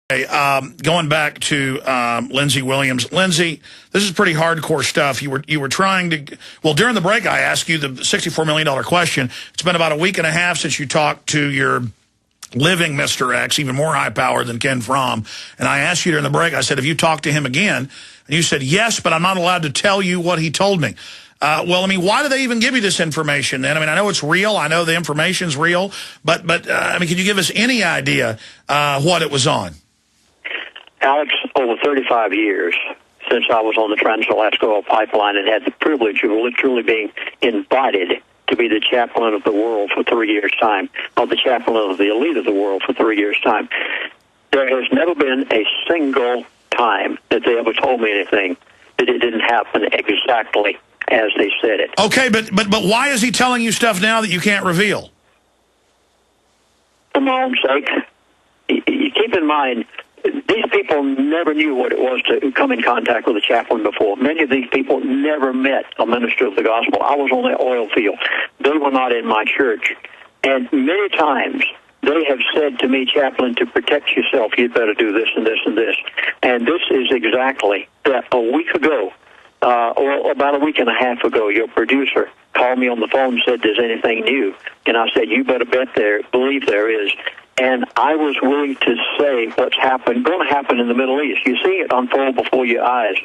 Going back to Lindsey-Williams. Lindsey, this is pretty hardcore stuff. You were trying to, well, during the break, I asked you the $64 million question. It's been about a week and a half since you talked to your living Mr. X, even more high-powered than Ken Fromm. And I asked you during the break, I said, have you talked to him again? And you said, yes, but I'm not allowed to tell you what he told me. Well, I mean, why do they even give you this information then? I mean, I know it's real. I know the information's real. But I mean, can you give us any idea what it was on? Alex, over 35 years since I was on the Trans-Alaska Oil Pipeline and had the privilege of literally being invited to be the chaplain of the world for 3 years' time, or the chaplain of the elite of the world for 3 years' time, there has never been a single time that they ever told me anything that it didn't happen exactly as they said it. Okay, but why is he telling you stuff now that you can't reveal? For my own sake, you keep in mind, these people never knew what it was to come in contact with a chaplain before. Many of these people never met a minister of the gospel. I was on the oil field. They were not in my church. And many times they have said to me, chaplain, to protect yourself, you'd better do this and this and this. And this is exactly that. A week ago, or about a week and a half ago, your producer called me on the phone and said, there's anything new? And I said, you better believe there is. And I was willing to say what's going to happen in the Middle East. You see it unfold before your eyes.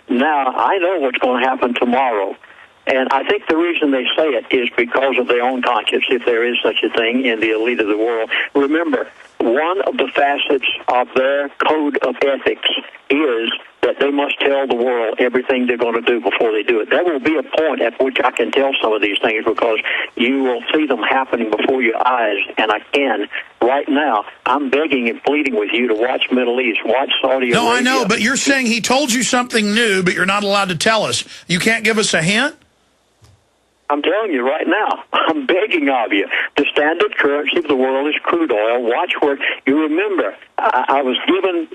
Now, I know what's going to happen tomorrow. And I think the reason they say it is because of their own conscience, if there is such a thing in the elite of the world. Remember, one of the facets of their code of ethics is that they must tell the world everything they're going to do before they do it. There will be a point at which I can tell some of these things because you will see them happening before your eyes, and I can. Right now, I'm begging and pleading with you to watch Middle East, watch Saudi Arabia. No, I know, but you're saying he told you something new, but you're not allowed to tell us. You can't give us a hint? I'm telling you right now, I'm begging of you. The standard currency of the world is crude oil. Watch where you remember. I was given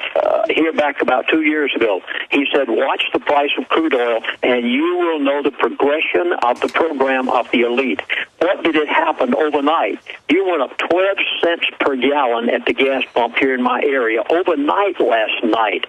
here back about 2 years ago. He said, watch the price of crude oil, and you will know the progression of the program of the elite. What did it happen overnight? You went up 12 cents per gallon at the gas pump here in my area overnight last night.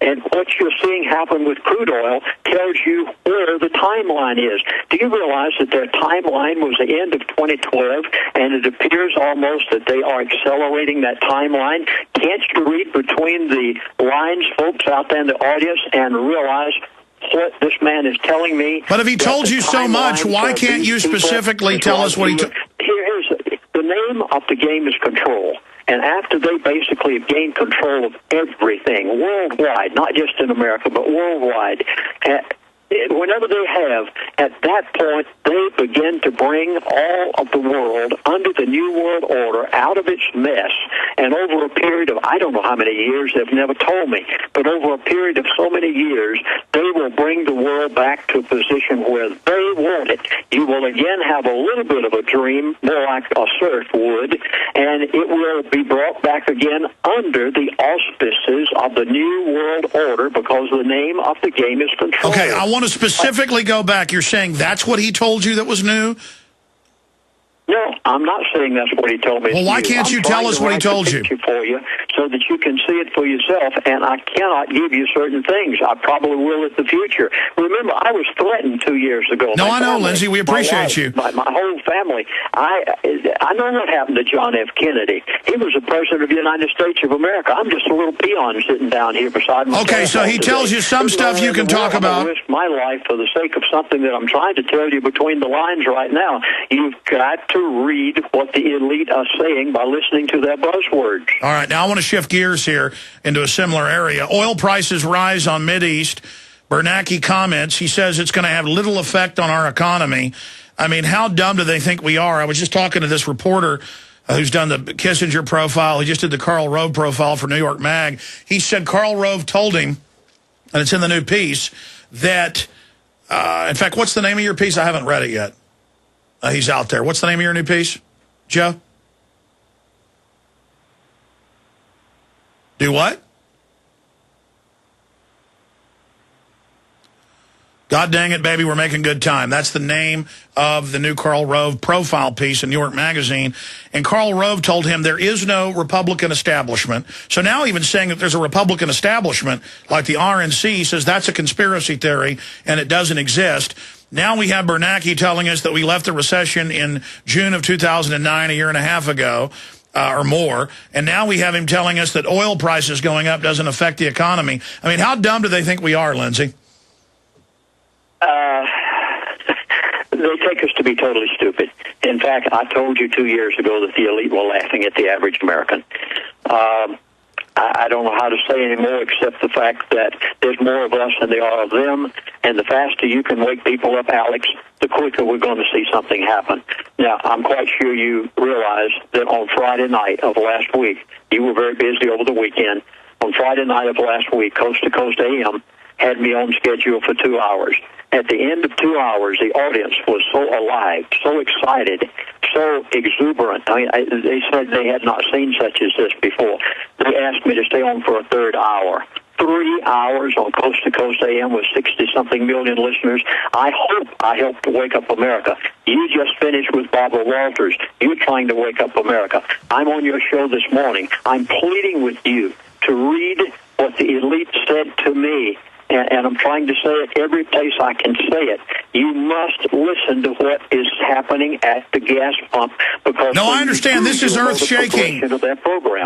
And what you're seeing happen with crude oil tells you where the timeline is. Do you realize that their timeline was the end of 2012, and it appears almost that they are accelerating that timeline? Can't you read between the lines, folks out there in the audience, and realize what this man is telling me? But if he told you so much, why can't you specifically tell us what he told? Here's the name of the game is control. And after they basically have gained control of everything worldwide, not just in America, but worldwide, whenever they have, at that point, they begin to bring all of the world under the New World Order out of its mess. And over a period of, I don't know how many years, they've never told me, but over a period of so many years, they will bring the world back to a position where they want it. You will again have a little bit of a dream, more like a surf would, and it will be brought back again under the auspices of the New World Order because the name of the game is control. Okay, I want to specifically go back. You're saying that's what he told you that was new? No, I'm not saying that's what he told me. Well, why can't you tell us what he told you? For you so that you can see it for yourself, and I cannot give you certain things. I probably will in the future. Remember, I was threatened 2 years ago. No, I know, Lindsey. We appreciate you. My whole family. I know what happened to John F. Kennedy. He was the president of the United States of America. I'm just a little peon sitting down here beside him. Okay, so he tells you some stuff you can talk about. I risk my life for the sake of something that I'm trying to tell you between the lines right now. You've got to read what the elite are saying by listening to their buzzwords. All right, now I want to shift gears here into a similar area. Oil prices rise on Mideast. Bernanke comments. He says it's going to have little effect on our economy. I mean, how dumb do they think we are? I was just talking to this reporter who's done the Kissinger profile. He just did the Karl Rove profile for New York Mag. He said Karl Rove told him, and it's in the new piece, that, in fact, what's the name of your piece? I haven't read it yet. He's out there. What's the name of your new piece, Joe? Do what? God dang it, baby, we're making good time. That's the name of the new Karl Rove profile piece in New York Magazine. And Karl Rove told him there is no Republican establishment. So now even saying that there's a Republican establishment, like the RNC, says that's a conspiracy theory and it doesn't exist. Now we have Bernanke telling us that we left the recession in June of 2009, a year and a half ago, or more. And now we have him telling us that oil prices going up doesn't affect the economy. I mean, how dumb do they think we are, Lindsey? They take us to be totally stupid. In fact, I told you 2 years ago that the elite were laughing at the average American. I don't know how to say anymore except the fact that there's more of us than there are of them, and the faster you can wake people up, Alex, the quicker we're going to see something happen. Now, I'm quite sure you realize that on Friday night of last week, you were very busy over the weekend. On Friday night of last week, Coast to Coast AM had me on schedule for 2 hours. At the end of 2 hours, the audience was so alive, so excited, so exuberant. I mean, they said they had not seen such as this before. They asked me to stay on for a third hour. 3 hours on Coast to Coast AM with 60-something million listeners. I hope I helped to wake up America. You just finished with Barbara Walters. You're trying to wake up America. I'm on your show this morning. I'm pleading with you to read what the elite said to me. And I'm trying to say it every place I can say it. You must listen to what is happening at the gas pump. Because no, I understand. This is earth-shaking.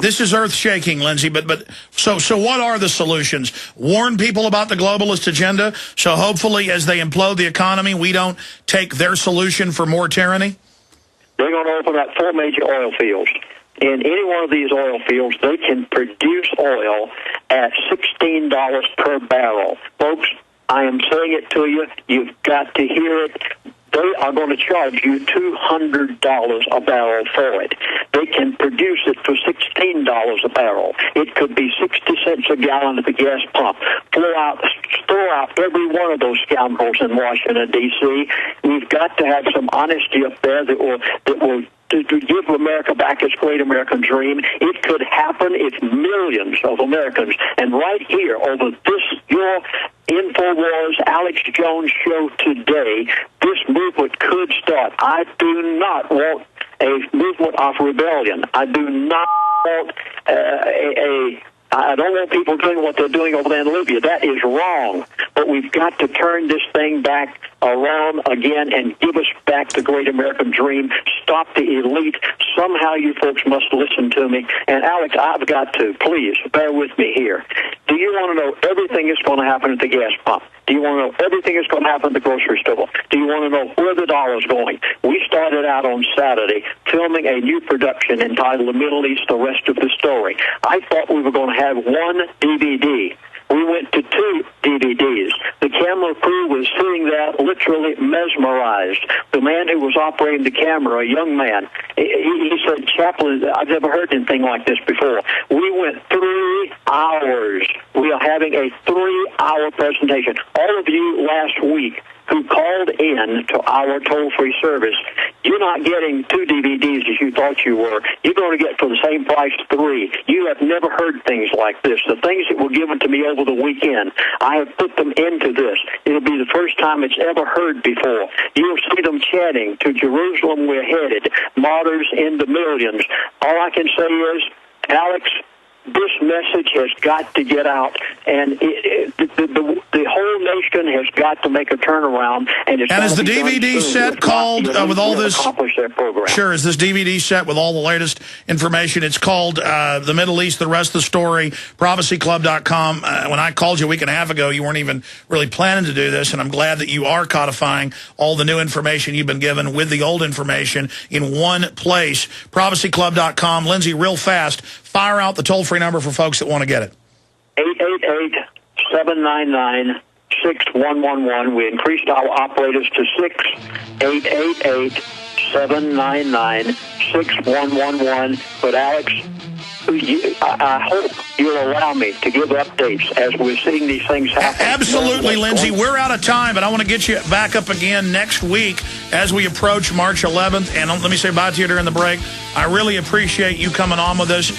This is earth-shaking, Lindsey. But so what are the solutions? Warn people about the globalist agenda, so hopefully as they implode the economy, we don't take their solution for more tyranny? They're going to open up 4 major oil fields. In any one of these oil fields, they can produce oil at $16 per barrel. Folks, I am saying it to you. You've got to hear it. They are going to charge you $200 a barrel for it. They can produce it for $16 a barrel. It could be 60 cents a gallon at the gas pump. Throw out every one of those scoundrels in Washington, D.C. We've got to have some honesty up there that will to give America back its great American dream. It could happen if millions of Americans, and right here over this, your InfoWars Alex Jones show today, this movement could start. I do not want a movement of rebellion. I do not want I don't want people doing what they're doing over there in Libya. That is wrong. But we've got to turn this thing back around again and give us back the great American dream. Stop the elite. Somehow you folks must listen to me. And, Alex, I've got to. Please, bear with me here. Do you want to know everything that's going to happen at the gas pump? Do you want to know everything that's going to happen at the grocery store? Do you want to know where the dollar's going? We started out on Saturday filming a new production entitled The Middle East, The Rest of the Story. I thought we were going to have one DVD. We went to 2 DVDs. The camera crew was sitting there literally mesmerized. The man who was operating the camera, a young man, he said, Chaplain, I've never heard anything like this before. We went 3 hours. We are having a 3-hour presentation. All of you last week who called in to our toll-free service, you're not getting 2 DVDs as you thought you were. You're going to get for the same price 3. You have never heard things like this. The things that were given to me over the weekend, I have put them into this. It'll be the first time it's ever heard before. You'll see them chanting, "To Jerusalem we're headed, martyrs in the millions." All I can say is, Alex, this message has got to get out, and the whole nation has got to make a turnaround. And is the DVD set called with all this? Sure, is this DVD set with all the latest information? It's called The Middle East, The Rest of the Story, prophecyclub.com. When I called you a week and a half ago, you weren't even really planning to do this, and I'm glad that you are codifying all the new information you've been given with the old information in one place. Prophecyclub.com. Lindsey, real fast, fire out the toll-free number for folks that want to get it. 888-799-6111. We increased our operators to 6. 888-799-6111. But, Alex, I hope you'll allow me to give updates as we're seeing these things happen. Absolutely, Lindsey. We're out of time, but I want to get you back up again next week as we approach March 11th. And let me say bye to you during the break. I really appreciate you coming on with us.